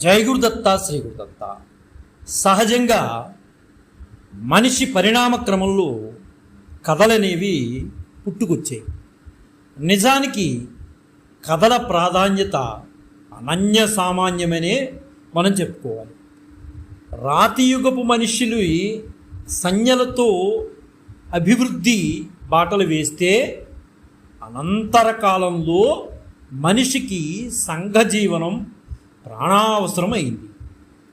జై గురుదత్త శ్రీ గురుదత్త. సహజంగా మనిషి పరిణామ క్రమంలో కథలనేవి పుట్టుకొచ్చాయి. నిజానికి కథల ప్రాధాన్యత అనన్య సామాన్యమనే మనం చెప్పుకోవాలి. రాతియుగపు మనుషులు సంజ్ఞలతో అభివృద్ధి బాటలు వేస్తే అనంతర కాలంలో మనిషికి సంఘజీవనం ప్రాణావసరమైంది.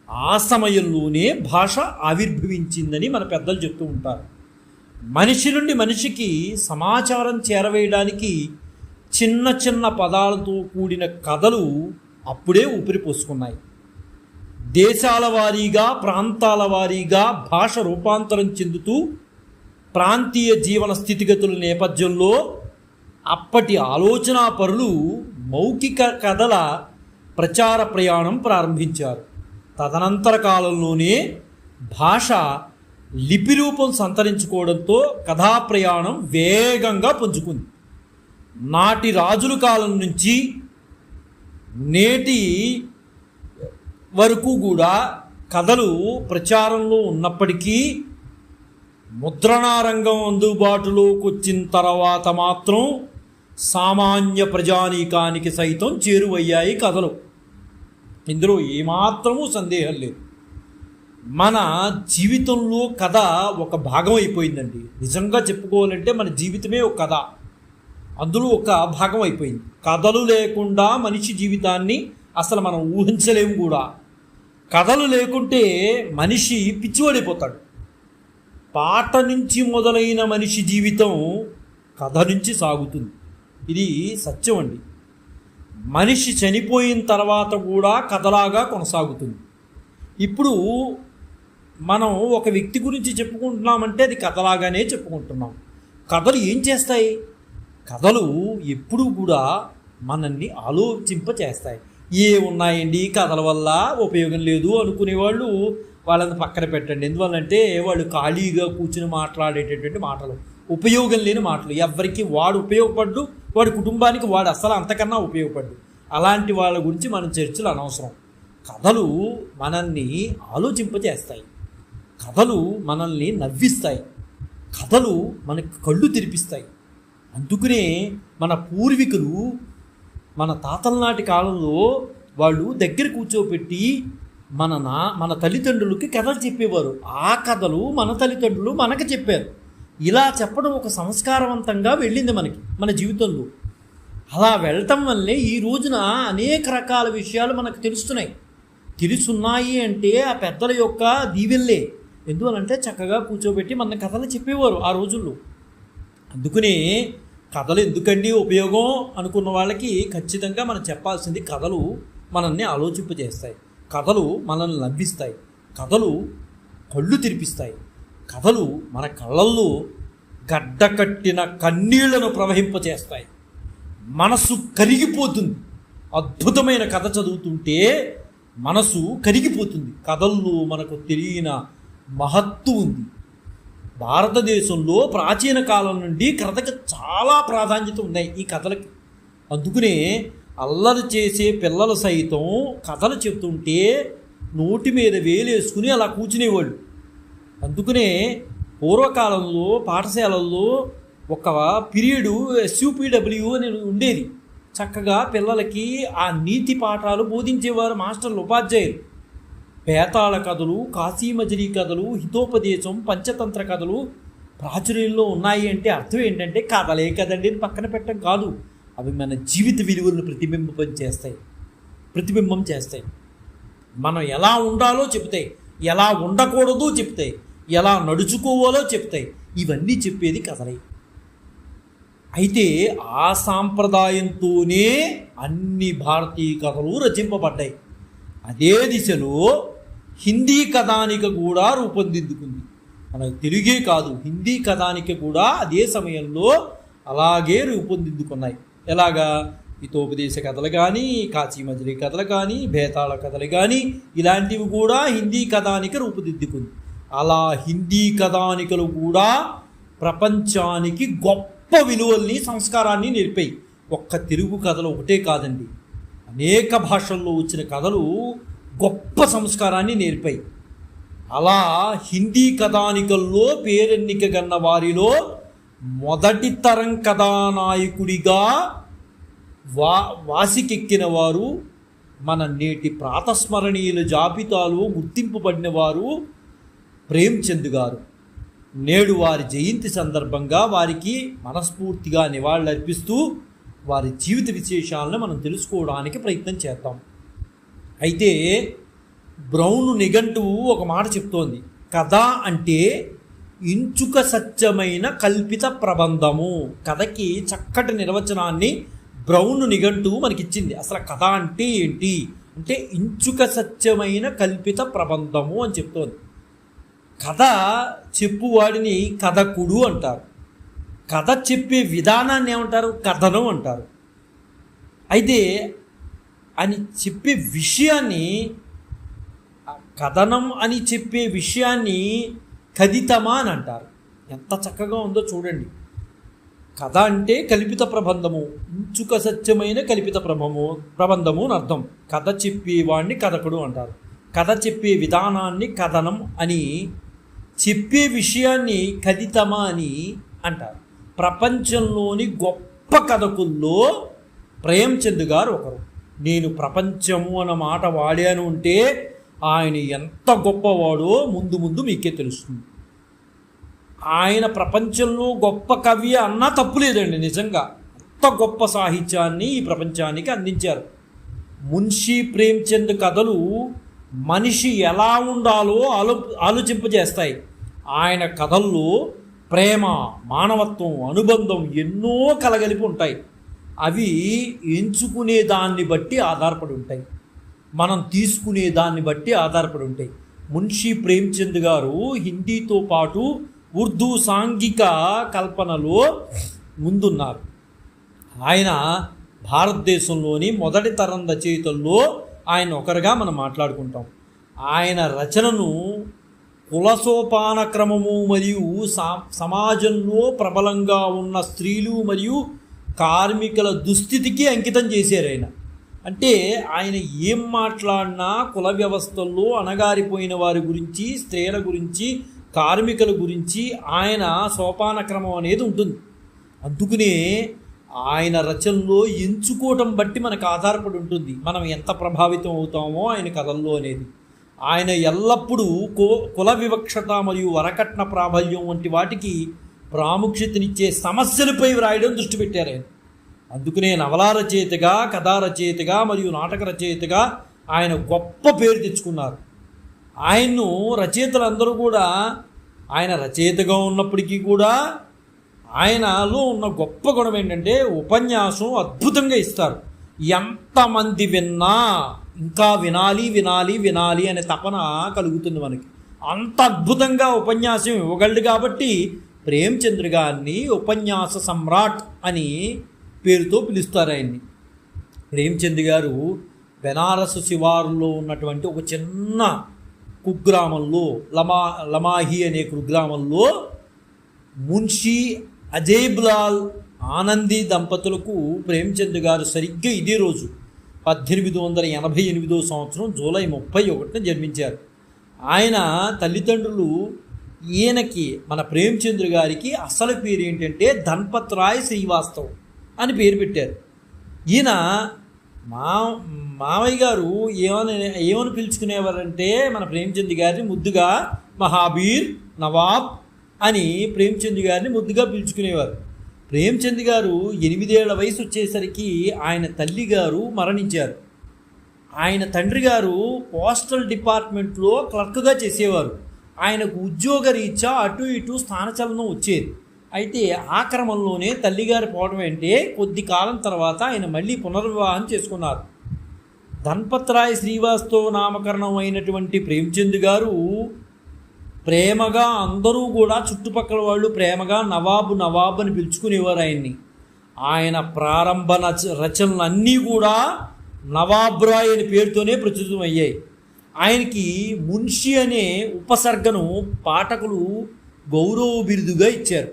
ఆ సమయంలోనే భాష ఆవిర్భవించిందని మన పెద్దలు చెప్తూ ఉంటారు. మనిషి నుండి మనిషికి సమాచారం చేరవేయడానికి చిన్న చిన్న పదాలతో కూడిన కథలు అప్పుడే ఊపిరిపోసుకున్నాయి. దేశాల వారీగా ప్రాంతాల వారీగా భాష రూపాంతరం చెందుతూ ప్రాంతీయ జీవన స్థితిగతుల నేపథ్యంలో అప్పటి ఆలోచనా పరులు మౌఖిక కథల ప్రచార ప్రయాణం ప్రారంభించారు. తదనంతర కాలంలోనే భాష లిపి రూపం సంతరించుకోవడంతో కథా ప్రయాణం వేగంగా పుంజుకుంది. నాటి రాజుల కాలం నుంచి నేటి వరకు కూడా కథలు ప్రచారంలో ఉన్నప్పటికీ ముద్రణారంగం అందుబాటులోకి వచ్చిన తర్వాత మాత్రం సామాన్య ప్రజానీకానికి సైతం చేరువయ్యాయి కథలు. ఇందులో ఏమాత్రమూ సందేహం లేదు. మన జీవితంలో కథ ఒక భాగం అయిపోయిందండి. నిజంగా చెప్పుకోవాలంటే మన జీవితమే ఒక కథ, అందులో ఒక భాగం అయిపోయింది. కథలు లేకుండా మనిషి జీవితాన్ని అసలు మనం ఊహించలేము కూడా. కథలు లేకుంటే మనిషి పిచ్చివాడైపోతాడు. పాట నుంచి మొదలైన మనిషి జీవితం కథ నుంచి సాగుతుంది. ఇది సత్యం అండి. మనిషి చనిపోయిన తర్వాత కూడా కథలాగా కొనసాగుతుంది. ఇప్పుడు మనం ఒక వ్యక్తి గురించి చెప్పుకుంటున్నామంటే అది కథలాగానే చెప్పుకుంటున్నాం. కథలు ఏం చేస్తాయి? కథలు ఎప్పుడూ కూడా మనల్ని ఆలోచింపచేస్తాయి. ఏ ఉన్నాయండి కథల వల్ల ఉపయోగం లేదు అనుకునేవాళ్ళు వాళ్ళని పక్కన పెట్టండి. ఎందువల్లంటే వాళ్ళు ఖాళీగా కూర్చుని మాట్లాడేటటువంటి మాటలు, ఉపయోగం లేని మాటలు. ఎవరికి వాడు ఉపయోగపడ్డు, వాడి కుటుంబానికి వాడు అసలు అంతకన్నా ఉపయోగపడ్డు. అలాంటి వాళ్ళ గురించి మన చర్చలు అనవసరం. కథలు మనల్ని ఆలోచింపజేస్తాయి, కథలు మనల్ని నవ్విస్తాయి, కథలు మనకి కళ్ళు తెరిపిస్తాయి. అందుకనే మన పూర్వీకులు మన తాతల నాటి కాలంలో వాళ్ళు దగ్గర కూర్చోబెట్టి మన తల్లిదండ్రులకి కథలు చెప్పేవారు. ఆ కథలు మన తల్లిదండ్రులు మనకు చెప్పారు. ఇలా చెప్పడం ఒక సంస్కారవంతంగా వెళ్ళింది మన జీవితంలో. అలా వెళ్ళటం వల్లే ఈ రోజున అనేక రకాల విషయాలు మనకు తెలుస్తున్నాయి అంటే ఆ పెద్దల యొక్క దీవెల్లే. ఎందువలంటే చక్కగా కూర్చోబెట్టి మన కథలు చెప్పేవారు ఆ రోజుల్లో. అందుకనే కథలు ఎందుకండి ఉపయోగం అనుకున్న వాళ్ళకి ఖచ్చితంగా మనం చెప్పాల్సింది, కథలు మనల్ని ఆలోచింపజేస్తాయి, కథలు మనల్ని నవ్విస్తాయి, కథలు కళ్ళు తెరిపిస్తాయి, కథలు మన కళ్ళల్లో గడ్డకట్టిన కన్నీళ్లను ప్రవహింపచేస్తాయి. మనసు కరిగిపోతుంది. అద్భుతమైన కథ చదువుతుంటే మనసు కరిగిపోతుంది. కథల్లో మనకు తెలియని మహత్తు ఉంది. భారతదేశంలో ప్రాచీన కాలం నుండి కథకి చాలా ప్రాధాన్యత ఉన్నాయి ఈ కథలకి. అందుకనే అల్లరి చేసే పిల్లలు సైతం కథలు చెప్తుంటే నోటి మీద వేలేసుకుని అలా కూర్చునేవాళ్ళు. అందుకనే పూర్వకాలంలో పాఠశాలల్లో ఒక పీరియడు SUPW అని ఉండేది. చక్కగా పిల్లలకి ఆ నీతి పాఠాలు బోధించేవారు మాస్టర్లు, ఉపాధ్యాయులు. బేతాళ కథలు, కాశీమజరీ కథలు, హితోపదేశం, పంచతంత్ర కథలు ప్రాచుర్యంలో ఉన్నాయి అంటే అర్థం ఏంటంటే కథలే కదండి అని పక్కన పెట్టడం కాదు. అవి మన జీవిత విలువలను ప్రతిబింబం చేస్తాయి. మనం ఎలా ఉండాలో చెప్తాయి, ఎలా ఉండకూడదు చెప్తాయి, ఎలా నడుచుకోవాలో చెప్తాయి. ఇవన్నీ చెప్పేది కథలే. అయితే ఆ సాంప్రదాయంతోనే అన్ని భారతీయ కథలు రచింపబడ్డాయి. అదే దిశలో హిందీ కథానిక కూడా రూపొందిందుకుంది. మన తెలుగే కాదు, హిందీ కథానిక కూడా అదే సమయంలో అలాగే రూపొందిందుకున్నాయి. ఎలాగా? హితోపదేశ కథలు కానీ, కాశీమజరీ కథలు కానీ, బేతాళ కథలు కానీ ఇలాంటివి కూడా హిందీ కథానిక రూపుదిద్దుకుంది. అలా హిందీ కథానికలు కూడా ప్రపంచానికి గొప్ప విలువల్ని, సంస్కారాన్ని నేర్పాయి. ఒక్క తెలుగు కథలు ఒకటే కాదండి, అనేక భాషల్లో వచ్చిన కథలు గొప్ప సంస్కారాన్ని నేర్పాయి. అలా హిందీ కథానికల్లో పేరెన్నిక గన్న వారిలో మొదటి తరం కథానాయకుడిగా వాసికెక్కిన వారు, మన నేటి ప్రాతస్మరణీయుల జాబితాలో గుర్తింపబడిన వారు ప్రేమ్చంద్ గారు. నేడు వారి జయంతి సందర్భంగా వారికి మనస్ఫూర్తిగా నివాళులర్పిస్తూ వారి జీవిత విశేషాలను మనం తెలుసుకోవడానికి ప్రయత్నం చేద్దాం. అయితే బ్రౌన్ నిఘంటువు ఒక మాట చెప్తోంది, కథ అంటే ఇంచుక సత్యమైన కల్పిత ప్రబంధము. కథకి చక్కటి నిర్వచనాన్ని బ్రౌన్ నిఘంటువు మనకిచ్చింది. అసలు కథ అంటే ఏంటి అంటే ఇంచుక సత్యమైన కల్పిత ప్రబంధము అని చెప్తోంది. కథ చెప్పువాడిని కథకుడు అంటారు. కథ చెప్పే విధానాన్ని ఏమంటారు? కథనం అంటారు. అయితే అని చెప్పే విషయాన్ని, కథనం అని చెప్పే విషయాన్ని కథితమా అని అంటారు. ఎంత చక్కగా ఉందో చూడండి. కథ అంటే కల్పిత ప్రబంధము, ఇంచుక సత్యమైన కల్పిత ప్రబంధము అని అర్థం. కథ చెప్పేవాడిని కథకుడు అంటారు. కథ చెప్పే విధానాన్ని కథనం అని, చెప్పే విషయాన్ని కథితమా అని అంటారు. ప్రపంచంలోని గొప్ప కథకుల్లో ప్రేమ్చంద్ గారు ఒకరు. నేను ప్రపంచము అన్న మాట వాడాను అంటే ఆయన ఎంత గొప్పవాడో ముందు ముందు మీకే తెలుస్తుంది. ఆయన ప్రపంచంలో గొప్ప కవి అన్నా తప్పులేదండి. నిజంగా అంత గొప్ప సాహిత్యాన్ని ఈ ప్రపంచానికి అందించారు. మున్షీ ప్రేమ్చంద్ కథలు మనిషి ఎలా ఉండాలో ఆలోచింపజేస్తాయి. ఆయన కథల్లో ప్రేమ, మానవత్వం, అనుబంధం ఎన్నో కలగలిపి ఉంటాయి. అవి ఎంచుకునే దాన్ని బట్టి ఆధారపడి ఉంటాయి, మనం తీసుకునే దాన్ని బట్టి ఆధారపడి ఉంటాయి. మున్షీ ప్రేమ్చంద్ గారు హిందీతో పాటు ఉర్దూ సాంఘిక కల్పనలో ముందున్నారు. ఆయన భారతదేశంలోని మొదటి తరం రచయితల్లో ఆయన ఒకరుగా మనం మాట్లాడుకుంటాం. ఆయన రచనను కులసోపాన క్రమము మరియు సమాజంలో ప్రబలంగా ఉన్న స్త్రీలు మరియు కార్మికుల దుస్థితికి అంకితం చేశారు ఆయన. అంటే ఆయన ఏం మాట్లాడినా కుల వ్యవస్థల్లో అణగారిపోయిన వారి గురించి, స్త్రీల గురించి, కార్మికుల గురించి ఆయన సోపాన క్రమం అనేది ఉంటుంది. అందుకనే ఆయన రచనలో ఎంచుకోవటం బట్టి మనకు ఆధారపడి ఉంటుంది మనం ఎంత ప్రభావితం అవుతామో ఆయన కథల్లో అనేది. ఆయన ఎల్లప్పుడూ కుల వివక్షత మరియు వరకట్న ప్రాబల్యం వంటి వాటికి ప్రాముఖ్యతనిచ్చే సమస్యలపై వ్రాయడం దృష్టి పెట్టారు ఆయన. అందుకనే నవలా రచయితగా, కథా రచయితగా మరియు నాటక రచయితగా ఆయన గొప్ప పేరు తెచ్చుకున్నారు. ఆయన్ను రచయితలందరూ కూడా, ఆయన రచయితగా ఉన్నప్పటికీ కూడా ఆయనలో ఉన్న గొప్ప గుణం ఏంటంటే ఉపన్యాసం అద్భుతంగా ఇస్తారు. ఎంతమంది విన్నా ఇంకా వినాలి వినాలి వినాలి అనే తపన కలుగుతుంది మనకి. అంత అద్భుతంగా ఉపన్యాసం ఇవ్వగలడు కాబట్టి ప్రేమ్చంద్ర గారిని ఉపన్యాస సమ్రాట్ అని పేరుతో పిలుస్తారు ఆయన్ని. ప్రేమ్చంద్ గారు బెనారస్ శివారులో ఉన్నటువంటి ఒక చిన్న కుగ్రామంలో, లమాహి అనే కుగ్రామంలో మున్షీ అజేబ్లాల్ ఆనంది దంపతులకు ప్రేమ్చంద్ గారు సరిగ్గా ఇదే రోజు 1888 సంవత్సరం జూలై 31న జన్మించారు. ఆయన తల్లిదండ్రులు ఈయనకి, మన ప్రేమ్చంద్ర గారికి అసలు పేరు ఏంటంటే ధన్పత్ రాయ్ శ్రీవాస్తవ్ అని పేరు పెట్టారు. ఈయన మామయ్య గారు ఏమని పిలుచుకునేవారంటే మన ప్రేమ్చంద్ గారిని ముద్దుగా మహాబీర్, నవాబ్ అని ప్రేమ్చంద్ గారిని ముద్దుగా పిలుచుకునేవారు. ప్రేమ్చంద్ గారు 8 ఏళ్ల వయసు వచ్చేసరికి ఆయన తల్లి గారు మరణించారు. ఆయన తండ్రి గారు పోస్టల్ డిపార్ట్మెంట్లో క్లర్క్గా చేసేవారు. ఆయనకు ఉద్యోగ రీత్యా అటు ఇటు స్థానచలనం వచ్చేది. అయితే ఆ క్రమంలోనే తల్లిగారు పోవడం అంటే కొద్ది కాలం తర్వాత ఆయన మళ్ళీ పునర్వివాహం చేసుకున్నారు. ధన్పత్ రాయ్ శ్రీవాస్తవ్ నామకరణం అయినటువంటి ప్రేమ్చంద్ గారు ప్రేమగా, అందరూ కూడా చుట్టుపక్కల వాళ్ళు ప్రేమగా నవాబు నవాబు అని పిలుచుకునేవారు ఆయన్ని. ఆయన ప్రారంభ రచనలన్నీ కూడా నవాబ్ రాయ్ అనే పేరుతోనే ప్రచురితం అయ్యాయి. ఆయనకి మున్షి అనే ఉపసర్గను పాఠకులు గౌరవ బిరుదుగా ఇచ్చారు.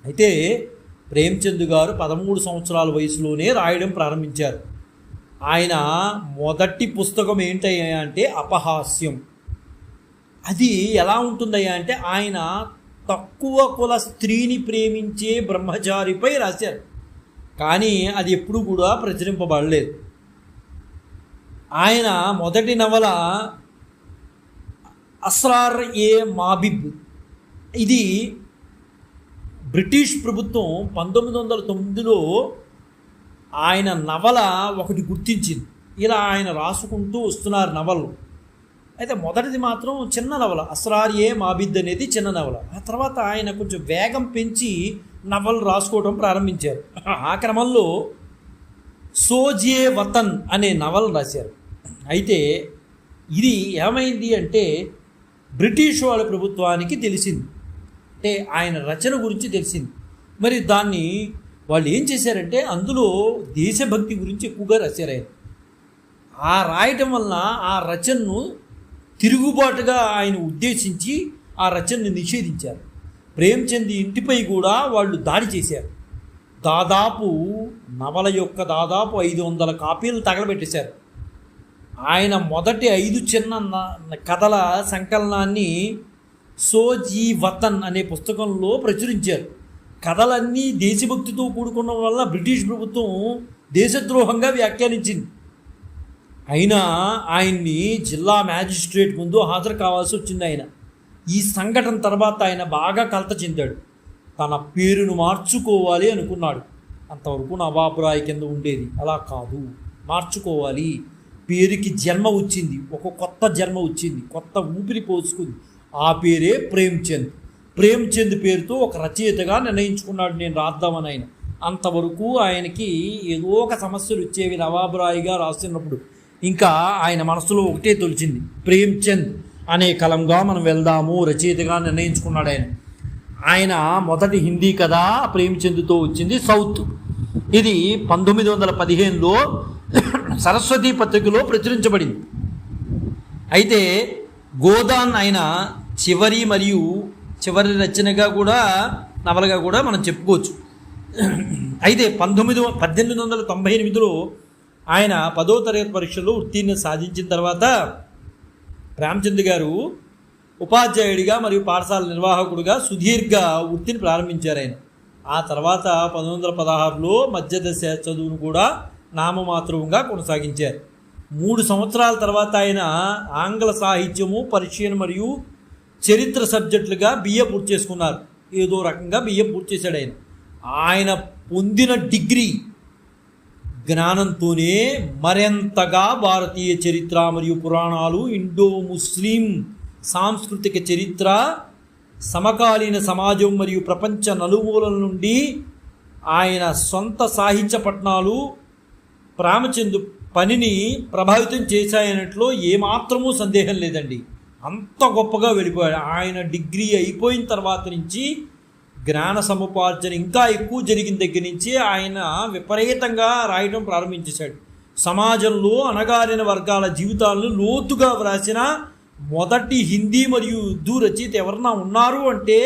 అయితే ప్రేమ్చంద్ గారు 13 సంవత్సరాల వయసులోనే రాయడం ప్రారంభించారు. ఆయన మొదటి పుస్తకం ఏంటయ్యా అంటే అపహాస్యం. అది ఎలా ఉంటుందయ్యా అంటే ఆయన తక్కువ కుల స్త్రీని ప్రేమించే బ్రహ్మచారిపై రాశారు, కానీ అది ఎప్పుడు కూడా ప్రచురింపబడలేదు. ఆయన మొదటి నవల అస్రార్ ఏ మాబిబ్. ఇది బ్రిటిష్ ప్రభుత్వం 1909లో ఆయన నవల ఒకటి గుర్తించింది. ఇలా ఆయన రాసుకుంటూ వస్తున్నారు నవలు. అయితే మొదటిది మాత్రం చిన్న నవల, అస్రార్ ఏ మాబిద్ అనేది చిన్న నవల. ఆ తర్వాత ఆయన కొంచెం వేగం పెంచి నవలు రాసుకోవడం ప్రారంభించారు. ఆ క్రమంలో సోజే వతన్ అనే నవలను రాశారు. అయితే ఇది ఏమైంది అంటే బ్రిటిష్ వాళ్ళ ప్రభుత్వానికి తెలిసింది, అంటే ఆయన రచన గురించి తెలిసింది. మరి దాన్ని వాళ్ళు ఏం చేశారంటే అందులో దేశభక్తి గురించి ఎక్కువగా రాశారు ఆయన. ఆ రాయటం వలన ఆ రచనను తిరుగుబాటుగా ఆయన ఉద్దేశించి ఆ రచనని నిషేధించారు. ప్రేమ్చంద్ ఇంటిపై కూడా వాళ్ళు దాడి చేశారు. దాదాపు నవల యొక్క దాదాపు 500 కాపీలు తగలబెట్టేశారు. ఆయన మొదటి 5 చిన్న కథల సంకలనాన్ని సోజీ వతన్ అనే పుస్తకంలో ప్రచురించారు. కథలన్నీ దేశభక్తితో కూడుకున్న వల్ల బ్రిటిష్ ప్రభుత్వం దేశద్రోహంగా వ్యాఖ్యానించింది. అయినా ఆయన్ని జిల్లా మ్యాజిస్ట్రేట్ ముందు హాజరు కావాల్సి వచ్చింది. ఆయన ఈ సంఘటన తర్వాత ఆయన బాగా కలత చెందాడు. తన పేరును మార్చుకోవాలి అనుకున్నాడు. అంతవరకు నవాబురాయ్ కింద ఉండేది, అలా కాదు, మార్చుకోవాలి. పేరుకి జన్మ వచ్చింది, ఒక కొత్త జన్మ వచ్చింది, కొత్త ఊపిరి పోసుకుంది. ఆ పేరే ప్రేమ్చంద్. ప్రేమ్చంద్ పేరుతో ఒక రచయితగా నిర్ణయించుకున్నాడు నేను రాద్దామని. ఆయన అంతవరకు ఆయనకి ఏదో ఒక సమస్యలు వచ్చేవి నవాబురాయిగా రాస్తున్నప్పుడు. ఇంకా ఆయన మనసులో ఒకటే తొలిచింది, ప్రేమ్చంద్ అనే కలంగా మనం వెళ్దాము, రచయితగా నిర్ణయించుకున్నాడు ఆయన. ఆయన మొదటి హిందీ కథ ప్రేమ్చంద్తో వచ్చింది సౌత్. ఇది 1915లో సరస్వతి పత్రికలో ప్రచురించబడింది. అయితే గోదాన్ ఆయన చివరి రచనగా కూడా నవలగా కూడా మనం చెప్పుకోవచ్చు. అయితే 1898లో ఆయన 10వ తరగతి పరీక్షల్లో ఉత్తీర్ణత సాధించిన తర్వాత ప్రేమ్చంద్ గారు ఉపాధ్యాయుడిగా మరియు పాఠశాల నిర్వాహకుడిగా సుదీర్ఘ వృత్తిని ప్రారంభించారు ఆయన. ఆ తర్వాత 1916లో మధ్యదశ చదువును కూడా నామమాత్రంగా కొనసాగించారు. 3 సంవత్సరాల తర్వాత ఆయన ఆంగ్ల సాహిత్యము, పర్షియన్ మరియు చరిత్ర సబ్జెక్టులుగా బిఏ పూర్తి చేసుకున్నారు. ఏదో రకంగా బిఏ పూర్తి చేశాడు ఆయన. ఆయన పొందిన డిగ్రీ జ్ఞానంతోనే మరింతగా భారతీయ చరిత్ర మరియు పురాణాలు, ఇండో ముస్లిం సాంస్కృతిక చరిత్ర, సమకాలీన సమాజం మరియు ప్రపంచ నలుమూలల నుండి ఆయన సొంత సాహిత్య పఠనాలు ప్రేమచంద్ పనిని ప్రభావితం చేశాయనట్లో ఏమాత్రమూ సందేహం లేదండి. అంత గొప్పగా వెళ్ళిపోయాడు. ఆయన డిగ్రీ అయిపోయిన తర్వాత నుంచి జ్ఞాన సముపార్జన ఇంకా ఎక్కువ జరిగిన దగ్గర నుంచి ఆయన విపరీతంగా రాయడం ప్రారంభించేశాడు. సమాజంలో అణగారిన వర్గాల జీవితాలను లోతుగా వ్రాసిన మొదటి హిందీ మరియు ఉర్దూ రచయిత ఎవరన్నా ఉన్నారు అంటే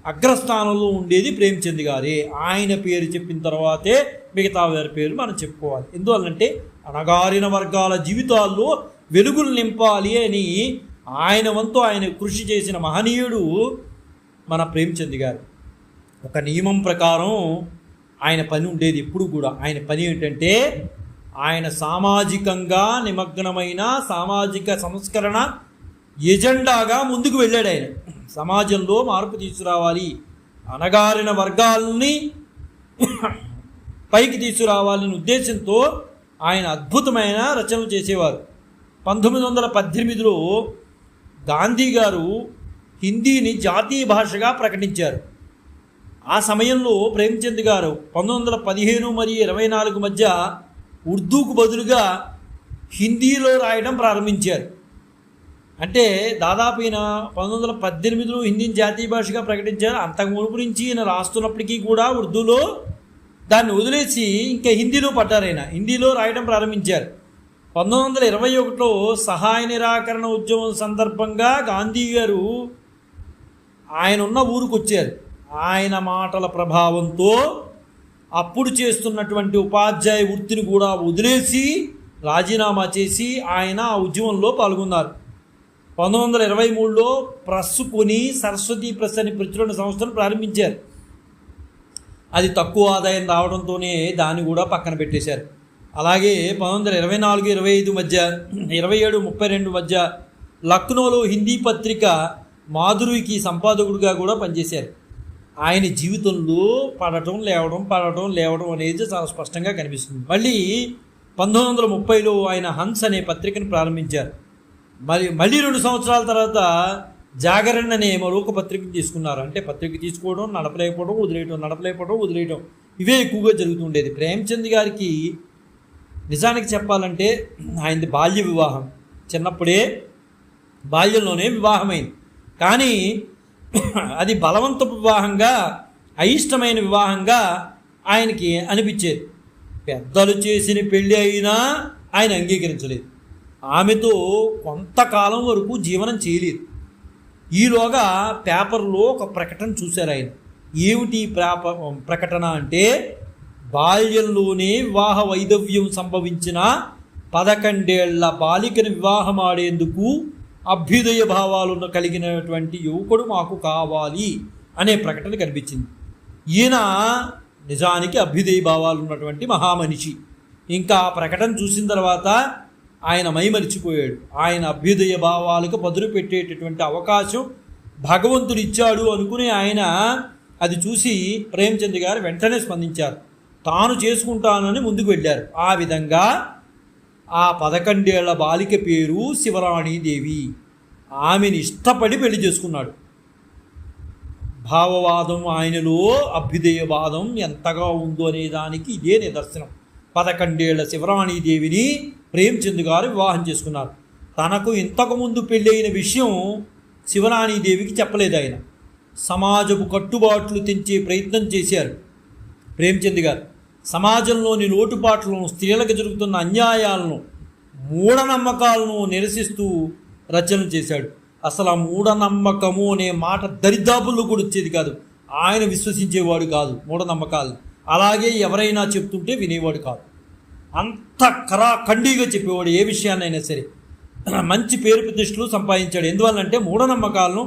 అగ్రస్థానంలో ఉండేది ప్రేమ్చంద్ గారే. ఆయన పేరు చెప్పిన తర్వాతే మిగతా వారి పేరు మనం చెప్పుకోవాలి. ఎందువల్లంటే అణగారిన వర్గాల జీవితాల్లో వెలుగులు నింపాలి అని ఆయన వంతు ఆయన కృషి చేసిన మహనీయుడు మన ప్రేమ్చంద్ గారు. ఒక నియమం ప్రకారం ఆయన పని ఉండేది ఎప్పుడు కూడా. ఆయన పని ఏంటంటే ఆయన సామాజికంగా నిమగ్నమైన సామాజిక సంస్కరణ ఎజెండాగా ముందుకు వెళ్ళాడు. ఆయన సమాజంలో మార్పు తీసుకురావాలి, అణగారిన వర్గాలని పైకి తీసుకురావాలనే ఉద్దేశంతో ఆయన అద్భుతమైన రచనలు చేసేవారు. 1918లో గాంధీ గారు హిందీని జాతీయ భాషగా ప్రకటించారు. ఆ సమయంలో ప్రేమ్చంద్ గారు 1915 మరియు 24 మధ్య ఉర్దూకు బదులుగా హిందీలో రాయడం ప్రారంభించారు. అంటే దాదాపు ఈయన 1918లో హిందీని జాతీయ భాషగా ప్రకటించారు. అంతకు మునుపు నుంచి ఈయన రాస్తున్నప్పటికీ కూడా ఉర్దూలో దాన్ని వదిలేసి ఇంకా హిందీలో పడ్డారు. ఆయన హిందీలో రాయడం ప్రారంభించారు. 1921లో సహాయ నిరాకరణ ఉద్యమం సందర్భంగా గాంధీ గారు ఆయన ఉన్న ఊరికి వచ్చారు. ఆయన మాటల ప్రభావంతో అప్పుడు చేస్తున్నటువంటి ఉపాధ్యాయ వృత్తిని కూడా వదిలేసి రాజీనామా చేసి ఆయన ఆ ఉద్యమంలో పాల్గొన్నారు. 1923లో ప్రెస్ కొని సరస్వతి ప్రెస్ అని ప్రచురణ సంస్థను ప్రారంభించారు. అది తక్కువ ఆదాయం రావడంతోనే దాన్ని కూడా పక్కన పెట్టేశారు. అలాగే 1924-25 మధ్య 27-32 మధ్య లక్నోలో హిందీ పత్రిక మాధురికి సంపాదకుడిగా కూడా పనిచేశారు. ఆయన జీవితంలో పడటం లేవడం అనేది చాలా స్పష్టంగా కనిపిస్తుంది. మళ్ళీ 1930లో ఆయన హన్స్ అనే పత్రికను ప్రారంభించారు. మళ్ళీ 2 సంవత్సరాల తర్వాత జాగరణ్ అనే మరొక పత్రికను తీసుకున్నారు. అంటే పత్రిక తీసుకోవడం, నడపలేకపోవడం, వదిలేయడం ఇవే ఎక్కువగా జరుగుతుండేది. ప్రేమ్చంద్ గారికి నిజానికి చెప్పాలంటే ఆయనది బాల్య వివాహం. చిన్నప్పుడే బాల్యంలోనే వివాహమైంది. కానీ అది బలవంతపు వివాహంగా, అయిష్టమైన వివాహంగా ఆయనకి అనిపించేది. పెద్దలు చేసిన పెళ్ళి అయినా ఆయన అంగీకరించలేదు. ఆమెతో కొంతకాలం వరకు జీవనం చేయలేదు. ఈలోగా పేపర్లో ఒక ప్రకటన చూశారు ఆయన. ఏమిటి ప్రకటన అంటే, బాల్యంలోనే వివాహ వైధవ్యం సంభవించిన 11 ఏళ్ల బాలికను వివాహమాడేందుకు అభ్యుదయ భావాలు కలిగినటువంటి యువకుడు మాకు కావాలి అనే ప్రకటన కనిపించింది. ఈయన నిజానికి అభ్యుదయ భావాలు ఉన్నటువంటి మహామనిషి. ఇంకా ఆ ప్రకటన చూసిన తర్వాత ఆయన మైమరిచిపోయాడు. ఆయన అభ్యుదయ భావాలకు పదును పెట్టేటటువంటి అవకాశం భగవంతుడు ఇచ్చాడు అనుకుని ఆయన అది చూసి ప్రేమ్చంద్ గారు వెంటనే స్పందించారు. తాను చేసుకుంటానని ముందుకు వెళ్ళారు. ఆ విధంగా ఆ 11 ఏళ్ల బాలిక పేరు శివరాణీదేవి. ఆమెను ఇష్టపడి పెళ్లి చేసుకున్నాడు. భావవాదం ఆయనలో అభ్యుదయవాదం ఎంతగా ఉందో అనే దానికి ఇదే నిదర్శనం. 11 ఏళ్ల శివరాణీదేవిని ప్రేమ్చంద్ గారు వివాహం చేసుకున్నారు. తనకు ఇంతకుముందు పెళ్ళైన విషయం శివరాణీదేవికి చెప్పలేదు. ఆయన సమాజపు కట్టుబాట్లు తెంచే ప్రయత్నం చేశారు ప్రేమ్చంద్ గారు. సమాజంలోని లోటుపాట్లను, స్త్రీలకు జరుగుతున్న అన్యాయాలను, మూఢనమ్మకాలను నిరసిస్తూ రచన చేశాడు. అసలు ఆ మూఢనమ్మకము అనే మాట దరిదాపుల్లో కూడా వచ్చేది కాదు. ఆయన విశ్వసించేవాడు కాదు మూఢనమ్మకాలు. అలాగే ఎవరైనా చెప్తుంటే వినేవాడు కాదు. అంత ఖండీగా చెప్పేవాడు ఏ విషయాన్నైనా సరే. మంచి పేరు ప్రతిష్టలు సంపాదించాడు. ఎందువల్లంటే మూఢనమ్మకాలను,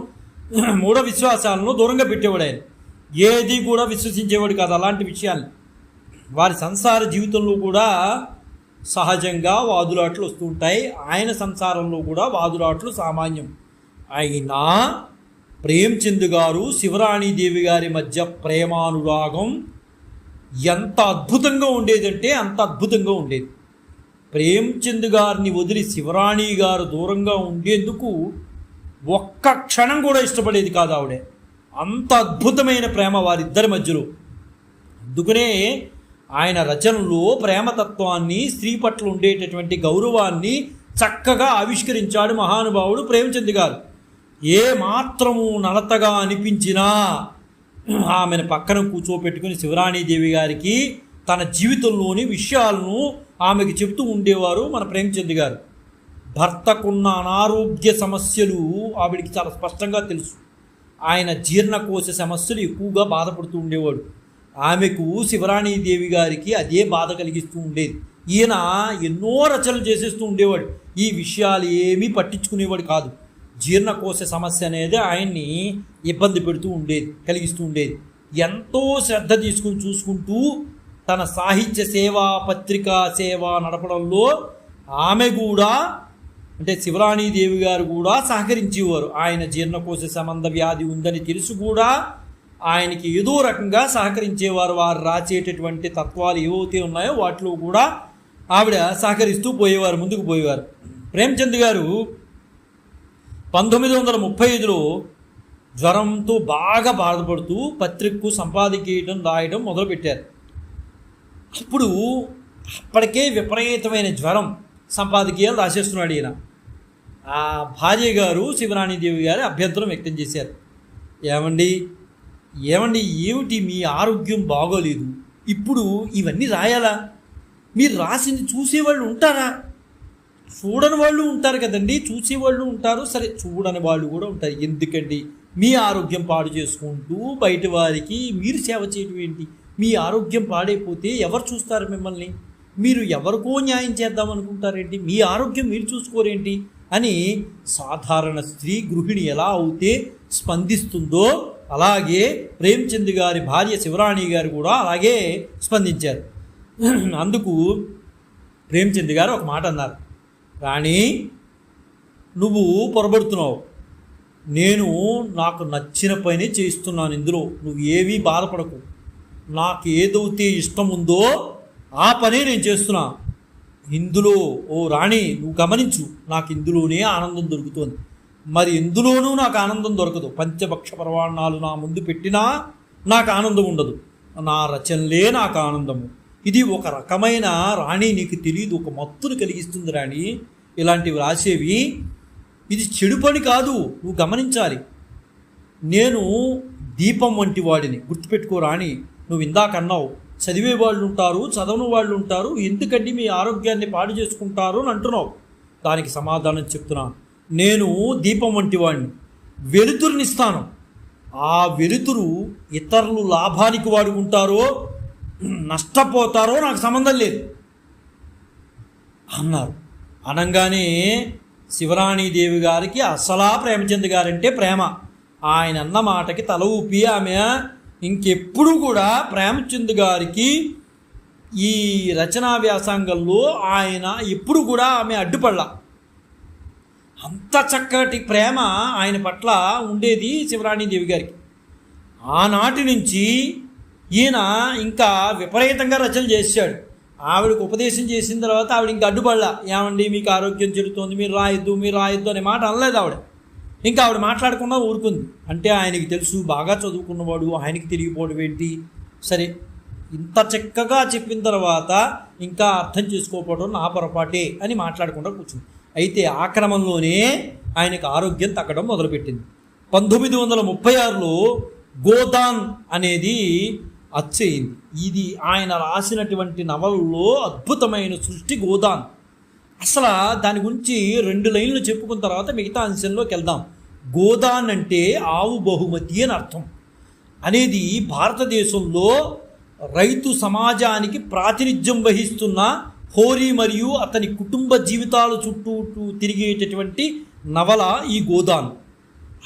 మూఢ విశ్వాసాలను దూరంగా పెట్టేవాడు ఆయన. ఏది కూడా విశ్వసించేవాడు కాదు అలాంటి విషయాన్ని. వారి సంసార జీవితంలో కూడా సహజంగా వాదులాట్లు వస్తూ ఉంటాయి. ఆయన సంసారంలో కూడా వాదులాట్లు సామాన్యం. అయినా ప్రేమ్చంద్ గారు శివరాణీదేవి గారి మధ్య ప్రేమానురాగం ఎంత అద్భుతంగా ఉండేదంటే అంత అద్భుతంగా ఉండేది. ప్రేమ్చంద్ గారిని వదిలి శివరాణి గారు దూరంగా ఉండేందుకు ఒక్క క్షణం కూడా ఇష్టపడేది కాదు ఆవిడే. అంత అద్భుతమైన ప్రేమ వారిద్దరి మధ్యలో. అందుకనే ఆయన రచనలో ప్రేమతత్వాన్ని, స్త్రీ పట్ల ఉండేటటువంటి గౌరవాన్ని చక్కగా ఆవిష్కరించాడు మహానుభావుడు ప్రేమ్చంద్ గారు. ఏ మాత్రము నలతగా అనిపించినా ఆమెను పక్కన కూర్చోపెట్టుకుని శివరాణీదేవి గారికి తన జీవితంలోని విషయాలను ఆమెకు చెబుతూ ఉండేవారు మన ప్రేమ్చంద్ గారు. భర్తకున్న అనారోగ్య సమస్యలు ఆవిడికి చాలా స్పష్టంగా తెలుసు. ఆయన జీర్ణకోశ సమస్యలు ఎక్కువగా బాధపడుతూ ఉండేవాడు. ఆమెకు శివరాణీదేవి గారికి అదే బాధ కలిగిస్తూ ఉండేది. ఈయన ఎన్నో రచనలు చేసేస్తూ ఉండేవాడు. ఈ విషయాలు ఏమీ పట్టించుకునేవాడు కాదు. జీర్ణకోశ సమస్య అనేది ఆయన్ని ఇబ్బంది పెడుతూ ఉండేది, కలిగిస్తూ ఉండేది. ఎంతో శ్రద్ధ తీసుకుని చూసుకుంటూ తన సాహిత్య సేవా, పత్రికా సేవ నడపడంలో ఆమె కూడా, అంటే శివరాణీదేవి గారు కూడా సహకరించేవారు. ఆయన జీర్ణకోశ సంబంధ వ్యాధి ఉందని తెలుసు కూడా ఆయనకి ఏదో రకంగా సహకరించేవారు. వారు రాసేటటువంటి తత్వాలు ఏవైతే ఉన్నాయో వాటిలో కూడా ఆవిడ సహకరిస్తూ పోయేవారు, ముందుకు పోయేవారు. ప్రేమ్చంద్ గారు 1935లో జ్వరంతో బాగా బాధపడుతూ పత్రికకు సంపాదకీయడం, రాయడం మొదలుపెట్టారు. అప్పటికే విపరీతమైన జ్వరం, సంపాదకీయాలు రాసేస్తున్నాడు ఈయన. ఆ భార్య గారు శివరాణీదేవి గారు అభ్యంతరం వ్యక్తం చేశారు. ఏమండి ఏమిటి మీ ఆరోగ్యం బాగోలేదు, ఇప్పుడు ఇవన్నీ రాయాలా? మీరు రాసింది చూసేవాళ్ళు ఉంటారా? చూడని వాళ్ళు ఉంటారు కదండి, చూసేవాళ్ళు ఉంటారు. సరే, చూడని వాళ్ళు కూడా ఉంటారు. ఎందుకండి మీ ఆరోగ్యం పాడు చేసుకుంటూ బయట వారికి మీరు సేవ చేయడం ఏంటి? మీ ఆరోగ్యం పాడైపోతే ఎవరు చూస్తారు మిమ్మల్ని? మీరు ఎవరికో న్యాయం చేద్దాం అనుకుంటారేంటి? మీ ఆరోగ్యం మీరు చూసుకోరేంటి అని సాధారణ స్త్రీ గృహిణి ఎలా అయితే స్పందిస్తుందో అలాగే ప్రేమ్చంద్ గారి భార్య శివరాణి గారు కూడా అలాగే స్పందించారు. అందుకు ప్రేమ్చంద్ గారు ఒక మాట అన్నారు, రాణి నువ్వు పొరబడుతున్నావు, నేను నాకు నచ్చిన పని చేస్తున్నాను, ఇందులో నువ్వు ఏమీ బాధపడకు, నాకు ఏదైతే ఇష్టం ఉందో ఆ పనే నేను చేస్తున్నా, ఇందులో ఓ రాణి నువ్వు గమనించు, నాకు ఇందులోనే ఆనందం దొరుకుతుంది, మరి ఇందులోనూ నాకు ఆనందం దొరకదు. పంచభక్ష పరవాణాలు నా ముందు పెట్టినా నాకు ఆనందం ఉండదు, నా రచనలే నాకు ఆనందము. ఇది ఒక రకమైన రాణి, నీకు తెలియదు, ఒక మత్తును కలిగిస్తుంది రాణి ఇలాంటివి రాసేవి. ఇది చెడు పని కాదు, నువ్వు గమనించాలి. నేను దీపం వంటి వాడిని, గుర్తుపెట్టుకో రాణి. నువ్వు ఇందాకన్నావు చదివే వాళ్ళు ఉంటారు, చదవని వాళ్ళు ఉంటారు, ఎందుకండి మీ ఆరోగ్యాన్ని పాడు చేసుకుంటారు అని అంటున్నావు. దానికి సమాధానం చెప్తున్నాను. నేను దీపం వంటి వాడిని, వెలుతురునిస్తాను. ఆ వెలుతురు ఇతరులు లాభానికి వాడుకుంటారో నష్టపోతారో నాకు సంబంధం లేదు అన్నారు. అనగానే శివరాణీదేవి గారికి అసలా ప్రేమచంద్ గారంటే ప్రేమ. ఆయన అన్న మాటకి తల ఊపి ఆమె ఇంకెప్పుడు కూడా ప్రేమచంద్ గారికి ఈ రచనా వ్యాసంగంలో ఆయన ఎప్పుడు కూడా ఆమె అడ్డుపడలా. అంత చక్కటి ప్రేమ ఆయన పట్ల ఉండేది శివరాణీదేవి గారికి. ఆనాటి నుంచి ఈయన ఇంకా విపరీతంగా రచనలు చేశాడు. ఆవిడకు ఉపదేశం చేసిన తర్వాత ఆవిడ ఇంకా అడ్డుపడలా. ఏమండి మీకు ఆరోగ్యం చెడుతోంది, మీరు రాయొద్దు అనే మాట అనలేదు ఆవిడ. ఇంకా ఆవిడ మాట్లాడకుండా ఊరుకుంది. అంటే ఆయనకి తెలుసు, బాగా చదువుకున్నవాడు, ఆయనకి తిరిగిపోవడం ఏంటి, సరే ఇంత చక్కగా చెప్పిన తర్వాత ఇంకా అర్థం చేసుకోకపోవడం నా పొరపాటే అని మాట్లాడకుండా కూర్చుంది. అయితే ఆ క్రమంలోనే ఆయనకు ఆరోగ్యం తగ్గడం మొదలుపెట్టింది. 1936లో గోదాన్ అనేది అచ్చయింది. ఇది ఆయన రాసినటువంటి నవలలో అద్భుతమైన సృష్టి గోదాన్. అసలు దాని గురించి 2 లైన్లు చెప్పుకున్న తర్వాత మిగతా అంశంలోకి వెళ్దాం. గోదాన్ అంటే ఆవు బహుమతి అని అర్థం. అనేది భారతదేశంలో రైతు సమాజానికి ప్రాతినిధ్యం వహిస్తున్న హోరీ మరియు అతని కుటుంబ జీవితాల చుట్టూ తిరిగేటటువంటి నవల ఈ గోదాన్.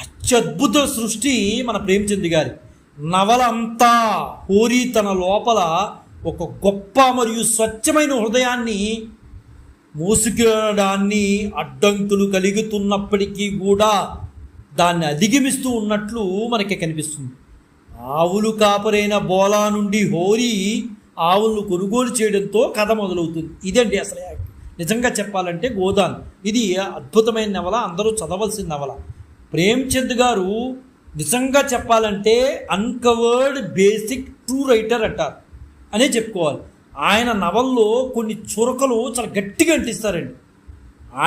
అత్యద్భుత సృష్టి మన ప్రేమ్చంద్ గారి నవల అంతా. హోరీ తన లోపల ఒక గొప్ప మరియు స్వచ్ఛమైన హృదయాన్ని మోసుకెళ్ళడాన్ని అడ్డంకులు కలుగుతున్నప్పటికీ కూడా దాన్ని అధిగమిస్తూ ఉన్నట్లు మనకి కనిపిస్తుంది. ఆవులు కాపరైన బోలా నుండి హోరీ ఆవులను కొనుగోలు చేయడంతో కథ మొదలవుతుంది. ఇదండి అసలు నిజంగా చెప్పాలంటే గోదాన్. ఇది అద్భుతమైన నవల, అందరూ చదవలసిన నవల. ప్రేమ్చంద్ గారు నిజంగా చెప్పాలంటే అన్కవర్డ్ బేసిక్ ట్రూ రైటర్ అంటారు అనే చెప్పుకోవాలి. ఆయన నవల్లో కొన్ని చురకలు చాలా గట్టిగా అంటిస్తారండి.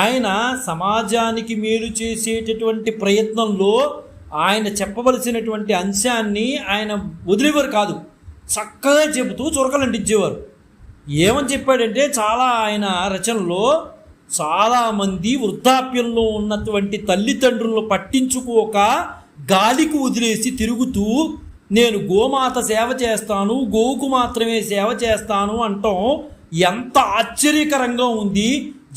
ఆయన సమాజానికి మేలు చేసేటటువంటి ప్రయత్నంలో ఆయన చెప్పవలసినటువంటి అంశాన్ని ఆయన వదిలేవారు కాదు, చక్కగా చెబుతూ చురకలు అంటించేవారు. ఏమని చెప్పాడంటే, చాలా ఆయన రచనలో చాలామంది వృద్ధాప్యంలో ఉన్నటువంటి తల్లిదండ్రులను పట్టించుకోక గాలికి వదిలేసి తిరుగుతూ నేను గోమాత సేవ చేస్తాను, గోవుకు మాత్రమే సేవ చేస్తాను అంటాం ఎంత ఆశ్చర్యకరంగా ఉంది.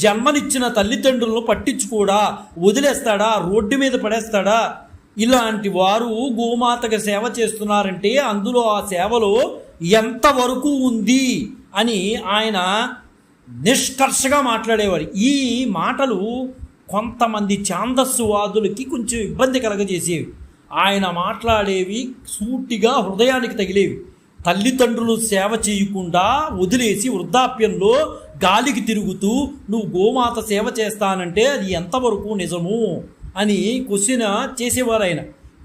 జన్మనిచ్చిన తల్లిదండ్రులను పట్టించుకోడా, వదిలేస్తాడా, రోడ్డు మీద పడేస్తాడా? ఇలాంటి వారు గోమాతకు సేవ చేస్తున్నారంటే అందులో ఆ సేవలో ఎంతవరకు ఉంది అని ఆయన నిష్కర్షగా మాట్లాడేవారు. ఈ మాటలు కొంతమంది ఛాందస్సువాదులకి కొంచెం ఇబ్బంది కలగజేసేవి. ఆయన మాట్లాడేవి సూటిగా హృదయానికి తగిలేవి. తల్లిదండ్రులు సేవ చేయకుండా వదిలేసి వృద్ధాప్యంలో గాలికి తిరుగుతూ నువ్వు గోమాత సేవ చేస్తానంటే అది ఎంతవరకు నిజము అని క్వశ్చన్ చేసేవారు ఆయన.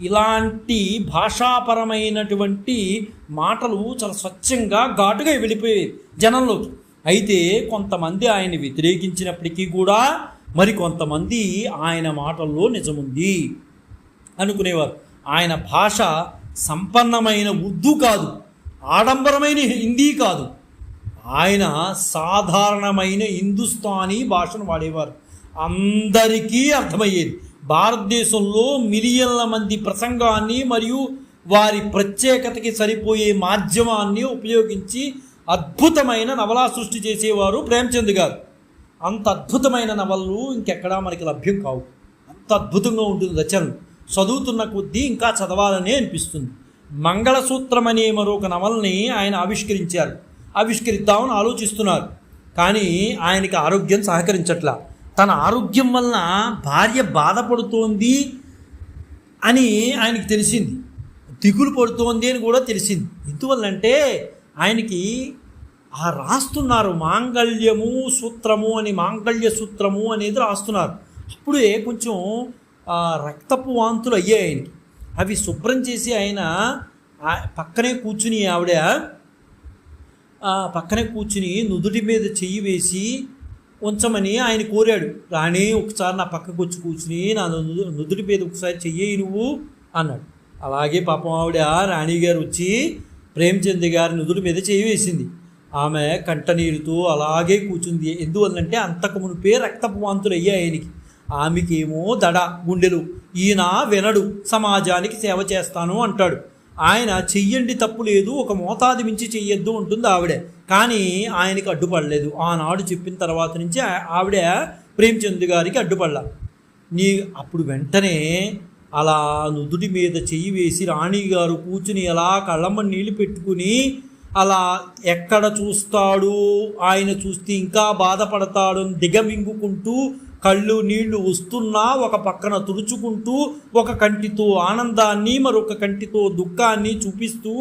ఇలాంటి భాషాపరమైనటువంటి మాటలు చాలా స్వచ్ఛంగా ఘాటుగా వెళ్ళిపోయాయి జనంలోకి. అయితే కొంతమంది ఆయన వ్యతిరేకించినప్పటికీ కూడా మరికొంతమంది ఆయన మాటల్లో నిజముంది అనుకునేవారు. ఆయన భాష సంపన్నమైన ఉర్దూ కాదు, ఆడంబరమైన హిందీ కాదు, ఆయన సాధారణమైన హిందుస్థానీ భాషను వాడేవారు. అందరికీ అర్థమయ్యేది. భారతదేశంలో మిలియన్ల మంది ప్రసంగాన్ని మరియు వారి ప్రత్యేకతకి సరిపోయే మాధ్యమాన్ని ఉపయోగించి అద్భుతమైన నవలా సృష్టి చేసేవారు ప్రేమచంద్ గారు. అంత అద్భుతమైన నవలలు ఇంకెక్కడా మనకి లభ్యం కావు. అంత అద్భుతంగా ఉంటుంది రచనలు. చదువుతున్న కొద్దీ ఇంకా చదవాలనే అనిపిస్తుంది. మంగళసూత్రం అనే మరొక నవల్ని ఆయన ఆవిష్కరిద్దామని ఆలోచిస్తున్నారు. కానీ ఆయనకి ఆరోగ్యం సహకరించట్లా. తన ఆరోగ్యం వలన భార్య బాధపడుతోంది అని ఆయనకి తెలిసింది, దిగులు పడుతోంది అని కూడా తెలిసింది. ఎందువల్లంటే ఆయనకి రాస్తున్నారు మాంగళ్యము సూత్రము అని, మాంగళ్య సూత్రము అనేది రాస్తున్నారు. అప్పుడే కొంచెం రక్తపు వాంతులు అయ్యాయి ఆయనకి. అవి శుభ్రం చేసి ఆయన పక్కనే కూర్చుని పక్కనే కూర్చుని నుదుటి మీద చెయ్యి వేసి ఉంచమని ఆయన కోరాడు. రాణి ఒకసారి నా పక్కకు వచ్చి కూర్చుని నా నుదుటి మీద ఒకసారి చెయ్యి నువ్వు అన్నాడు. అలాగే పాపం ఆవిడ రాణిగారు వచ్చి ప్రేమచంద్ గారి నుదుటి మీద చెయ్యి వేసింది. ఆమె కంటనీరుతో అలాగే కూర్చుంది. ఎందువల్లంటే అంతకు మునిపే రక్తపు వాంతులు అయ్యాయి ఆయనకి. ఆమెకేమో గుండెలు. ఈయన వినడు, సమాజానికి సేవ చేస్తాను అంటాడు. ఆయన చెయ్యండి తప్పు లేదు, ఒక మోతాదు మించి చెయ్యొద్దు ఉంటుంది ఆవిడ. కానీ ఆయనకి అడ్డుపడలేదు. ఆనాడు చెప్పిన తర్వాత నుంచి ఆవిడ ప్రేమచంద్ గారికి అడ్డుపడలా. అప్పుడు వెంటనే అలా నుదుటి మీద చెయ్యి వేసి రాణిగారు కూర్చుని అలా కళ్ళమ్మ నీళ్ళు పెట్టుకుని అలా ఎక్కడ చూస్తాడు, ఆయన చూస్తే ఇంకా బాధపడతాడు దిగమింగుకుంటూ కళ్ళు నీళ్లు వస్తున్నా ఒక పక్కన తుడుచుకుంటూ ఒక కంటితో ఆనందాన్ని మరొక కంటితో దుఃఖాన్ని చూపిస్తూ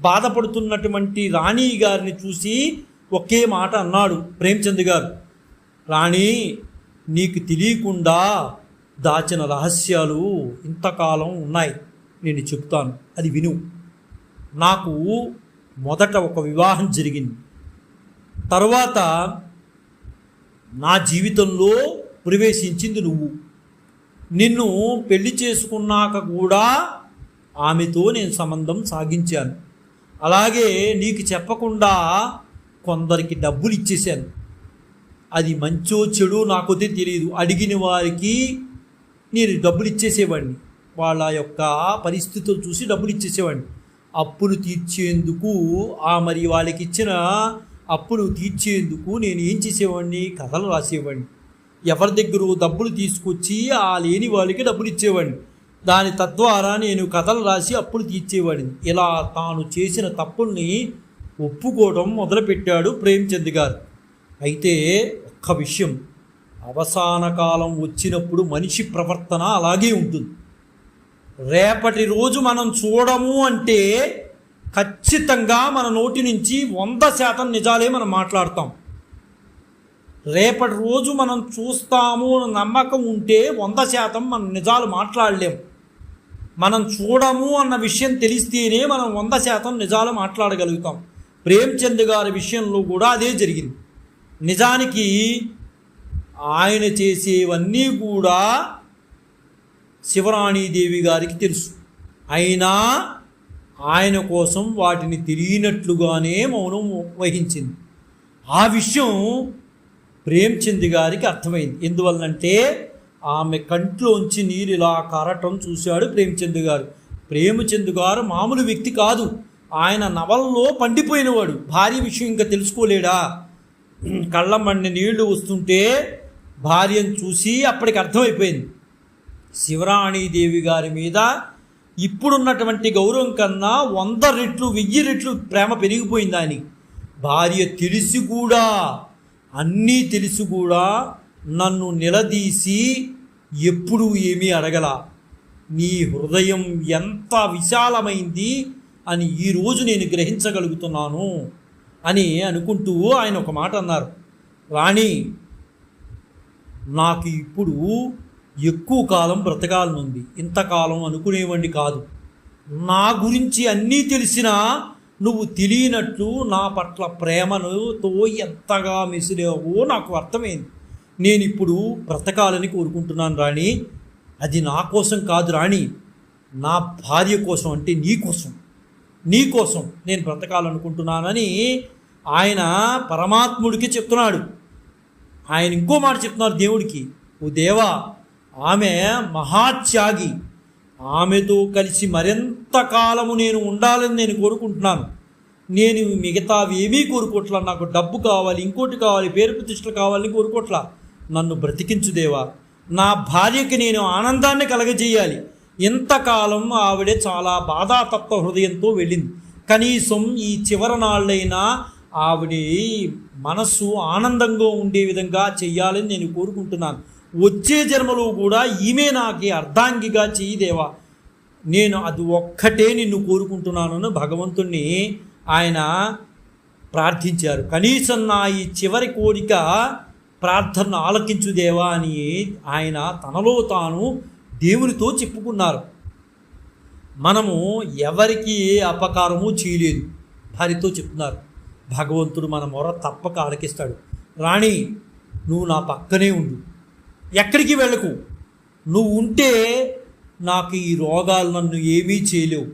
బాధపడుతున్నటువంటి రాణి గారిని చూసి ఒకే మాట అన్నాడు ప్రేమచంద్ గారు. రాణి, నీకు తెలియకుండా దాచిన రహస్యాలు ఇంతకాలం ఉన్నాయి, నేను చెప్తాను, అది విను. నాకు మొదట ఒక వివాహం జరిగింది. తర్వాత నా జీవితంలో ప్రవేశించింది నువ్వు. నిన్ను పెళ్లి చేసుకున్నాక కూడా ఆమెతో నేను సంబంధం సాగించాను. అలాగే నీకు చెప్పకుండా కొందరికి డబ్బులు ఇచ్చేశాను. అది మంచో చెడు నాకైతే తెలియదు. అడిగిన వారికి నేను డబ్బులు ఇచ్చేసేవాడిని. వాళ్ళ యొక్క పరిస్థితులు చూసి డబ్బులు ఇచ్చేసేవాడిని. అప్పులు తీర్చేందుకు మరి వాళ్ళకి ఇచ్చిన అప్పులు తీర్చేందుకు నేను ఏం చేసేవాడిని, కథలు రాసేవాడిని. ఎవరి దగ్గర డబ్బులు తీసుకొచ్చి లేని వాళ్ళకి డబ్బులు ఇచ్చేవాడిని. దాని తద్వారా నేను కథలు రాసి అప్పులు తీర్చేవాడిని. ఇలా తాను చేసిన తప్పుల్ని ఒప్పుకోవడం మొదలుపెట్టాడు ప్రేమచంద్ గారు. అయితే ఒక్క విషయం, అవసాన కాలం వచ్చినప్పుడు మనిషి ప్రవర్తన అలాగే ఉంటుంది. రేపటి రోజు మనం చూడము అంటే ఖచ్చితంగా మన నోటి నుంచి 100% నిజాలే మనం మాట్లాడతాం. రేపటి రోజు మనం చూస్తాము నమ్మకం ఉంటే 100% మనం నిజాలు మాట్లాడలేము. మనం చూడము అన్న విషయం తెలిస్తేనే మనం 100% నిజాలు మాట్లాడగలుగుతాం. ప్రేమచంద్ గారి విషయంలో కూడా అదే జరిగింది. నిజానికి ఆయన చేసేవన్నీ కూడా శివరాణీదేవి గారికి తెలుసు. అయినా ఆయన కోసం వాటిని తెలియనట్లుగానే మౌనం వహించింది. ఆ విషయం ప్రేమచంద్ గారికి అర్థమైంది. ఎందువల్లంటే ఆమె కంట్లోంచి నీరు ఇలా కారటం చూశాడు ప్రేమచంద్ గారు. ప్రేమచంద్ గారు మామూలు వ్యక్తి కాదు. ఆయన నవల్లో పండిపోయినవాడు. భార్య విషయం ఇంకా తెలుసుకోలేడా? కళ్ళమ్మని నీళ్లు వస్తుంటే భార్యను చూసి అప్పటికి అర్థమైపోయింది, శివరాణీదేవి గారి మీద ఇప్పుడున్నటువంటి గౌరవం కన్నా 100 రెట్లు 1000 రెట్లు ప్రేమ పెరిగిపోయింది ఆయనకి. భార్య తెలిసి కూడా, అన్నీ తెలిసి కూడా నన్ను నిలదీసి ఎప్పుడూ ఏమీ అడగల. నీ హృదయం ఎంత విశాలమైంది అని ఈరోజు నేను గ్రహించగలుగుతున్నాను అని అనుకుంటూ ఆయన ఒక మాట అన్నారు. రాణి, నాకు ఇప్పుడు ఎక్కువ కాలం బ్రతకాలనుంది. ఇంతకాలం అనుకునేవాడిని కాదు. నా గురించి అన్నీ తెలిసినా నువ్వు తెలియనట్లు నా పట్ల ప్రేమతో ఎంతగా మెసిలేవో నాకు అర్థమైంది. నేను ఇప్పుడు బ్రతకాలని కోరుకుంటున్నాను రాణి. అది నా కోసం కాదు రాణి, నా భార్య కోసం, అంటే నీకోసం నేను బ్రతకాలనుకుంటున్నానని ఆయన పరమాత్ముడికి చెప్తున్నాడు. ఆయన ఇంకో మాట చెప్తున్నారు దేవుడికి, ఓ దేవా, ఆమె మహాత్యాగి, ఆమెతో కలిసి మరింత కాలము నేను ఉండాలని నేను కోరుకుంటున్నాను. నేను మిగతావి ఏమీ కోరుకోట్లా. నాకు డబ్బు కావాలి, ఇంకోటి కావాలి, పేరు ప్రతిష్టలు కావాలని కోరుకోట్లా. నన్ను బ్రతికించు దేవా. నా భార్యకి నేను ఆనందాన్ని కలగజేయాలి. ఇంతకాలం ఆవిడే చాలా బాధాతప్త హృదయంతో వెళ్ళింది. కనీసం ఈ చివరి నాళ్ళైనా ఆవిడ మనస్సు ఆనందంగా ఉండే విధంగా చెయ్యాలని నేను కోరుకుంటున్నాను. వచ్చే జన్మలో కూడా ఈమె నాకు అర్ధాంగిగా చెయ్యిదేవా. నేను అది ఒక్కటే నిన్ను కోరుకుంటున్నాను భగవంతుణ్ణి ఆయన ప్రార్థించారు. కనీసం నా ఈ చివరి కోరిక ప్రార్థన ఆలకించుదేవా అని ఆయన తనలో తాను దేవునితో చెప్పుకున్నారు. మనము ఎవరికి ఏ అపకారము చేయలేదు భార్యతో చెప్తున్నారు. భగవంతుడు మన మొర తప్పక ఆలకిస్తాడు. రాణి, నువ్వు నా పక్కనే ఉండు, ఎక్కడికి వెళ్ళకు. నువ్వు ఉంటే నాకు ఈ రోగాలు నన్ను ఏమీ చేయలేవు.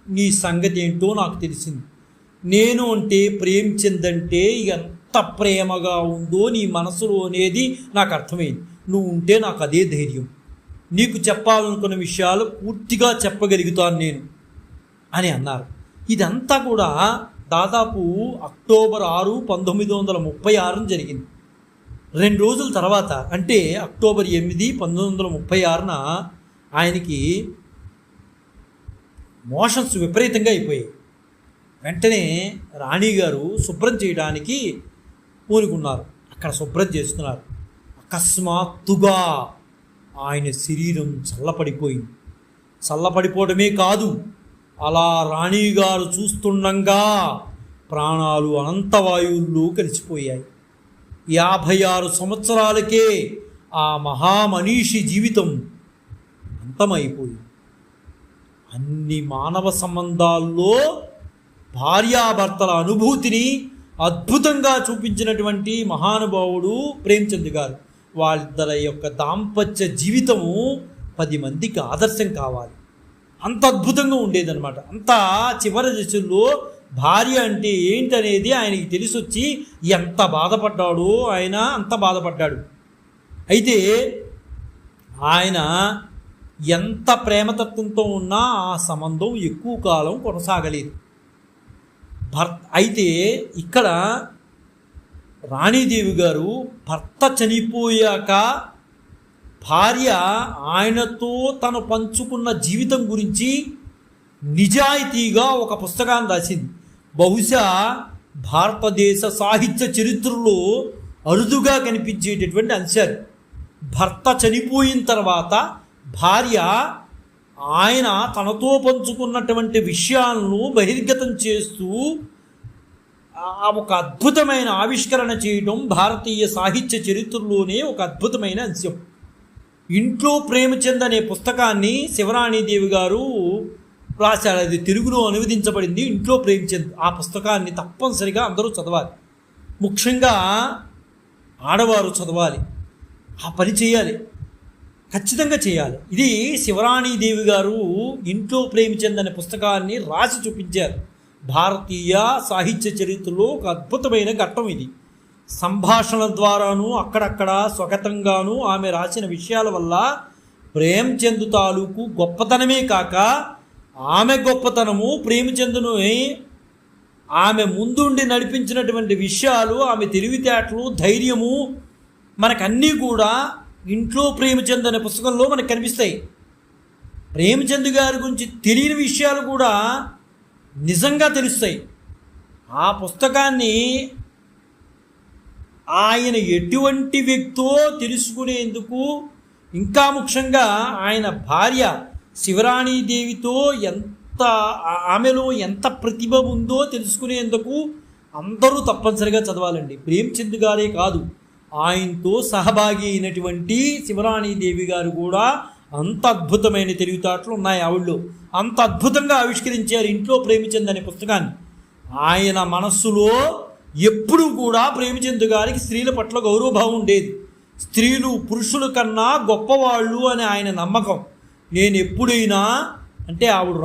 నీ సంగతి ఏంటో నాకు తెలిసింది. నేను అంటే ప్రేమించిందంటే ఎంత ప్రేమగా ఉందో నీ మనసులో అనేది నాకు అర్థమైంది. నువ్వు ఉంటే నాకు అదే ధైర్యం. నీకు చెప్పాలనుకున్న విషయాలు పూర్తిగా చెప్పగలుగుతాను నేను అని అన్నారు. ఇదంతా కూడా దాదాపు అక్టోబర్ 6, 1936 జరిగింది. 2 రోజుల తర్వాత అంటే అక్టోబర్ 8, 1936 ఆయనకి మోషన్స్ విపరీతంగా అయిపోయాయి. వెంటనే రాణిగారు శుభ్రం చేయడానికి పూనుకున్నారు. అక్కడ శుభ్రం చేస్తున్నారు. అకస్మాత్తుగా ఆయన శరీరం చల్లపడిపోయింది. చల్లపడిపోవడమే కాదు, అలా రాణిగారు చూస్తుండగా ప్రాణాలు అనంతవాయువుల్లో కలిసిపోయాయి. 56 సంవత్సరాలకే ఆ మహామనీషి జీవితం అంతమైపోయింది. అన్ని మానవ సంబంధాల్లో భార్యాభర్తల అనుభూతిని అద్భుతంగా చూపించినటువంటి మహానుభావుడు ప్రేమ్చంద్ గారు. వాళ్ళిద్దరి యొక్క దాంపత్య జీవితము 10 మందికి ఆదర్శం కావాలి. అంత అద్భుతంగా ఉండేదన్నమాట. అంత చివరి దశల్లో భార్య అంటే ఏంటనేది ఆయనకి తెలిసొచ్చి ఎంత బాధపడ్డాడో ఆయన అంత బాధపడ్డాడు. అయితే ఆయన ఎంత ప్రేమతత్వంతో ఉన్నా ఆ సంబంధం ఎక్కువ కాలం కొనసాగలేదు. అయితే ఇక్కడ రాణీదేవి గారు భర్త చనిపోయాక భార్య ఆయనతో తను పంచుకున్న జీవితం గురించి నిజాయితీగా ఒక పుస్తకాన్ని రాసింది. బహుశా భారతదేశ సాహిత్య చరిత్రలో అరుదుగా కనిపించేటటువంటి అంశాలు. భర్త చనిపోయిన తర్వాత భార్య ఆయన తనతో పంచుకున్నటువంటి విషయాలను బహిర్గతం చేస్తూ ఒక అద్భుతమైన ఆవిష్కరణ చేయడం భారతీయ సాహిత్య చరిత్రలోనే ఒక అద్భుతమైన అంశం. ఇంట్లో ప్రేమచంద్ అనే పుస్తకాన్ని శివరాణీదేవి గారు రాశారు. అది తెలుగులో అనువదించబడింది, ఇంట్లో ప్రేమచంద్. ఆ పుస్తకాన్ని తప్పనిసరిగా అందరూ చదవాలి. ముఖ్యంగా ఆడవారు చదవాలి. ఆ పని చేయాలి, ఖచ్చితంగా చేయాలి. ఇది శివరాణీదేవి గారు ఇంట్లో ప్రేమచంద్ అనే పుస్తకాన్ని రాసి చూపించారు. భారతీయ సాహిత్య చరిత్రలో ఒక అద్భుతమైన ఘట్టం ఇది. సంభాషణల ద్వారాను అక్కడక్కడ స్వగతంగాను ఆమె రాసిన విషయాల వల్ల ప్రేమచంద్ తాలూకు గొప్పతనమే కాక ఆమె గొప్పతనము, ప్రేమచంద్ను ఆమె ముందుండి నడిపించినటువంటి విషయాలు, ఆమె తెలివితేటలు, ధైర్యము మనకన్నీ కూడా ఇంట్లో ప్రేమచంద్ అనే పుస్తకంలో మనకు కనిపిస్తాయి. ప్రేమచంద్ గారి గురించి తెలియని విషయాలు కూడా నిజంగా తెలుస్తాయి. ఆ పుస్తకాన్ని ఆయన ఎటువంటి వ్యక్తో తెలుసుకునేందుకు, ఇంకా ముఖ్యంగా ఆయన భార్య శివరాణీదేవితో ఆమెలో ఎంత ప్రతిభ ఉందో తెలుసుకునేందుకు అందరూ తప్పనిసరిగా చదవాలండి. ప్రేమచంద్ గారే కాదు, ఆయనతో సహభాగి అయినటువంటి శివరాణీదేవి గారు కూడా అంత అద్భుతమైన తెలివితేటలు ఉన్నాయి ఆవిడలో. అంత అద్భుతంగా ఆవిష్కరించారు ఇంట్లో ప్రేమచంద్ అనే పుస్తకాన్ని. ఆయన మనస్సులో ఎప్పుడూ కూడా ప్రేమచంద్ గారికి స్త్రీల పట్ల గౌరవభావం ఉండేది. స్త్రీలు పురుషుల కన్నా గొప్పవాళ్ళు అని ఆయన నమ్మకం. నేను ఎప్పుడైనా అంటే ఆవిడ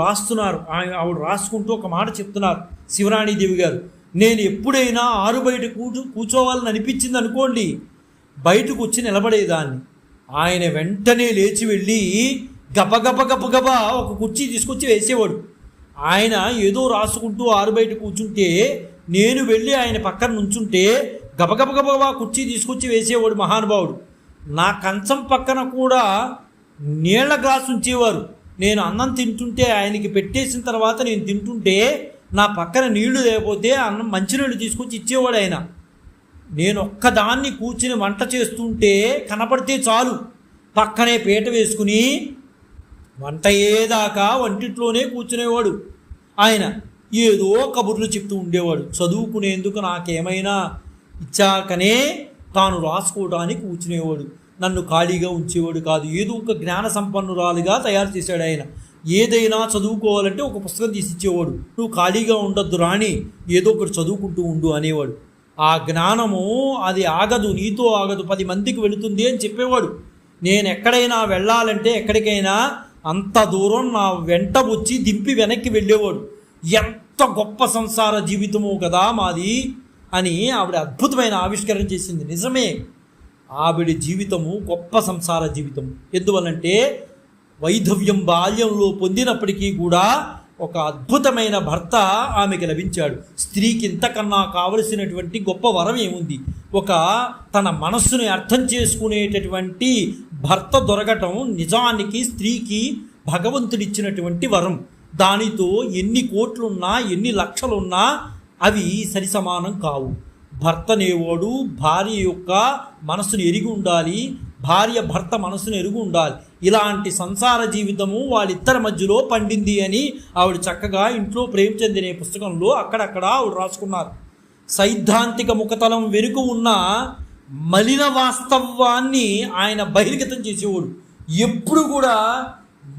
రాసుకుంటూ ఒక మాట చెప్తున్నారు శివరాణీదేవి గారు. నేను ఎప్పుడైనా ఆరు బయట కూర్చోవాలని అనిపించింది అనుకోండి, బయటకు వచ్చి నిలబడేదాన్ని. ఆయన వెంటనే లేచి వెళ్ళి గబగబా ఒక కుర్చీ తీసుకొచ్చి వేసేవాడు. ఆయన ఏదో రాసుకుంటూ ఆరుబయట కూర్చుంటే నేను వెళ్ళి ఆయన పక్కన నుంచుంటే గబగబగబా కుర్చీ తీసుకొచ్చి వేసేవాడు మహానుభావుడు. నా కంచం పక్కన కూడా నీళ్ల గ్లాసు ఉంచేవారు. నేను అన్నం తింటుంటే ఆయనకి పెట్టేసిన తర్వాత నేను తింటుంటే నా పక్కన నీళ్లు లేకపోతే అన్నం మంచినీళ్ళు తీసుకొచ్చి ఇచ్చేవాడు ఆయన. నేను ఒక్కదాన్ని కూర్చుని వంట చేస్తుంటే కనపడితే చాలు పక్కనే పీట వేసుకుని వంట అయ్యేదాకా వంటిట్లోనే కూర్చునేవాడు ఆయన. ఏదో కబుర్లు చెప్తూ ఉండేవాడు. చదువుకునేందుకు నాకేమైనా ఇచ్చాకనే తాను రాసుకోవడానికి కూర్చునేవాడు. నన్ను ఖాళీగా ఉంచేవాడు కాదు. ఏదో ఒక జ్ఞాన సంపన్నురాలుగా తయారు చేశాడు ఆయన. ఏదైనా చదువుకోవాలంటే ఒక పుస్తకం తీసిచ్చేవాడు. నువ్వు ఖాళీగా ఉండొద్దు రాణి, ఏదో ఒకటి చదువుకుంటూ ఉండు అనేవాడు. ఆ జ్ఞానము అది ఆగదు, నీతో ఆగదు, 10 మందికి వెళుతుంది అని చెప్పేవాడు. నేను ఎక్కడైనా వెళ్ళాలంటే ఎక్కడికైనా అంత దూరం నా వెంట వచ్చి దింపి వెనక్కి వెళ్ళేవాడు. ఎంత గొప్ప సంసార జీవితమో కదా మాది అని ఆవిడ అద్భుతమైన ఆవిష్కరణ చేసింది. నిజమే, ఆవిడ జీవితము గొప్ప సంసార జీవితం. ఎందువల్లంటే వైధవ్యం బాల్యంలో పొందినప్పటికీ కూడా ఒక అద్భుతమైన భర్త ఆమెకి లభించాడు. స్త్రీకి ఇంతకన్నా కావలసినటువంటి గొప్ప వరం ఏముంది? ఒక తన మనస్సుని అర్థం చేసుకునేటటువంటి భర్త దొరకటం నిజానికి స్త్రీకి భగవంతుడిచ్చినటువంటి వరం. దానితో ఎన్ని కోట్లున్నా ఎన్ని లక్షలున్నా అవి సరిసమానం కావు. భర్తనేవాడు భార్య యొక్క మనసును ఎరిగి ఉండాలి, భార్య భర్త మనసును ఎరుగు ఉండాలి. ఇలాంటి సంసార జీవితము వాళ్ళిద్దరి మధ్యలో పండింది అని ఆవిడ చక్కగా ఇంట్లో ప్రేమచంద్ అనే పుస్తకంలో అక్కడక్కడ ఆవిడ రాసుకున్నారు. సైద్ధాంతిక ముఖతలం వెనుక ఉన్న మలిన వాస్తవాన్ని ఆయన బహిర్గతం చేసేవాడు. ఎప్పుడు కూడా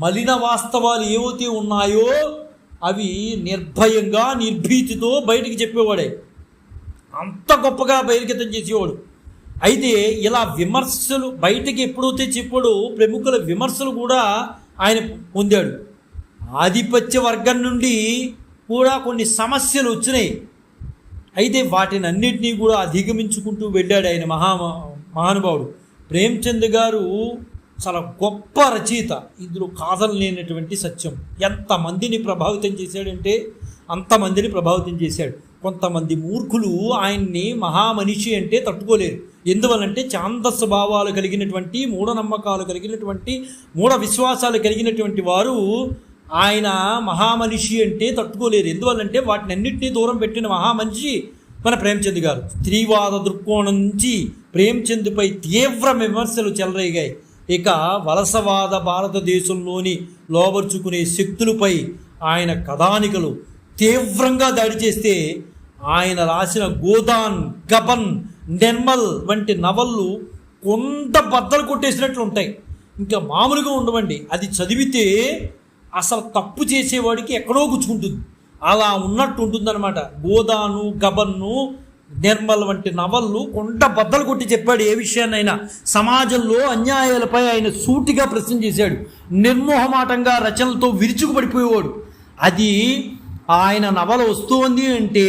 మలిన వాస్తవాలు ఏవైతే ఉన్నాయో అవి నిర్భయంగా నిర్భీతితో బయటికి చెప్పేవాడే. అంత గొప్పగా బహిర్గతం చేసేవాడు. అయితే ఇలా విమర్శలు బయటికి ఎప్పుడైతే చెప్పాడో ప్రముఖుల విమర్శలు కూడా ఆయన పొందాడు. ఆధిపత్య వర్గం నుండి కూడా కొన్ని సమస్యలు వచ్చినాయి. అయితే వాటిని అన్నింటినీ కూడా అధిగమించుకుంటూ వెళ్ళాడు ఆయన మహానుభావుడు. ప్రేమచంద్ గారు చాలా గొప్ప రచయిత. ఇందులో కాదనలేనటువంటి సత్యం. ఎంతమందిని ప్రభావితం చేశాడంటే అంతమందిని ప్రభావితం చేశాడు. కొంతమంది మూర్ఖులు ఆయన్ని మహామనిషి అంటే తట్టుకోలేరు. ఎందువల్లంటే ఛాందస్సు భావాలు కలిగినటువంటి, మూఢనమ్మకాలు కలిగినటువంటి, మూఢ విశ్వాసాలు కలిగినటువంటి వారు ఆయన మహామనిషి అంటే తట్టుకోలేరు. ఎందువల్లంటే వాటిని అన్నింటినీ దూరం పెట్టిన మహామనిషి మన ప్రేమచంద్ గారు. స్త్రీవాద దృక్కోణం నుంచి ప్రేమచంద్పై తీవ్ర విమర్శలు చెలరేగాయి. ఇక వలసవాద భారతదేశంలోని లోబర్చుకునే శక్తులపై ఆయన కథానికలు తీవ్రంగా దాడి చేస్తే ఆయన రాసిన గోదాన్, గబన్, నిర్మల్ వంటి నవళ్ళు కొంత బద్దలు కొట్టేసినట్లు ఉంటాయి. ఇంకా మామూలుగా ఉండవండి. అది చదివితే అసలు తప్పు చేసేవాడికి ఎక్కడో గుచ్చుకుంటుంది. అలా ఉన్నట్టు ఉంటుందన్నమాట. గోదాను, గబన్ను, నిర్మల్ వంటి నవళ్ళు కొంత బద్దలు కొట్టి చెప్పాడు. ఏ విషయాన్నైనా సమాజంలో అన్యాయాలపై ఆయన సూటిగా ప్రశ్న చేశాడు. నిర్మోహమాటంగా రచనలతో విరుచుకుపడిపోయేవాడు. అది ఆయన నవల వస్తుంది అంటే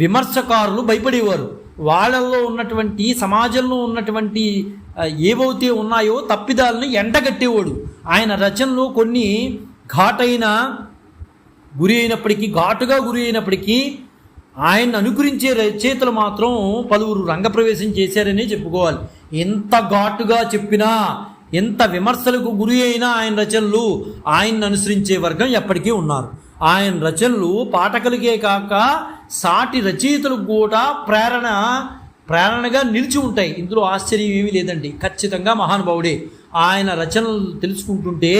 విమర్శకారులు భయపడేవారు. వాళ్ళల్లో ఉన్నటువంటి సమాజంలో ఉన్నటువంటి ఏవైతే ఉన్నాయో తప్పిదాలను ఎండగట్టేవాడు. ఆయన రచనలు కొన్ని ఘాటుగా గురి అయినప్పటికీ ఆయన అనుకరించే రచయితలు మాత్రం పలువురు రంగప్రవేశం చేశారనే చెప్పుకోవాలి. ఎంత ఘాటుగా చెప్పినా, ఎంత విమర్శలకు గురి అయినా ఆయన రచనలు ఆయన్ని అనుసరించే వర్గం ఎప్పటికీ ఉన్నారు. ఆయన రచనలు పాఠకులకే కాక సాటి రచయితలకు కూడా ప్రేరణగా నిలిచి ఉంటాయి. ఇందులో ఆశ్చర్యం ఏమీ లేదండి. ఖచ్చితంగా మహానుభావుడే. ఆయన రచనలు తెలుసుకుంటుంటే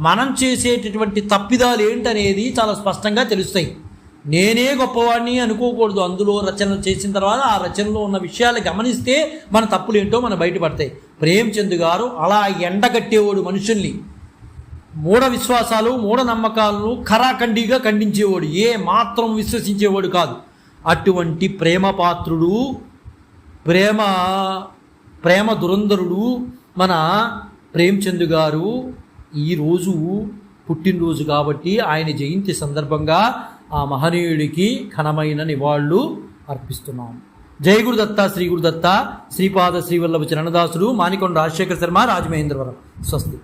మనం చేసేటటువంటి తప్పిదాలు ఏంటనేది చాలా స్పష్టంగా తెలుస్తాయి. నేనే గొప్పవాడిని అనుకోకూడదు. అందులో రచనలు చేసిన తర్వాత ఆ రచనలో ఉన్న విషయాలు గమనిస్తే మన తప్పులు ఏంటో మన బయటపడతాయి. ప్రేమచంద్ గారు అలా ఎండగట్టేవాడు మనుషుల్ని. మూఢ విశ్వాసాలు, మూఢనమ్మకాలను ఖరాఖండిగా ఖండించేవాడు. ఏ మాత్రం విశ్వసించేవాడు కాదు. అటువంటి ప్రేమపాత్రుడు, ప్రేమ దురంధరుడు మన ప్రేమచంద్ గారు ఈరోజు పుట్టినరోజు కాబట్టి ఆయన జయంతి సందర్భంగా ఆ మహనీయుడికి ఘనమైన నివాళులు అర్పిస్తున్నాం. జయ గురుదత్త, శ్రీ గురుదత్త, శ్రీపాద శ్రీవల్లభ చరణదాసుడు, మానికొండ రాజశేఖర శర్మ, రాజమహేంద్రవరం. స్వస్తి.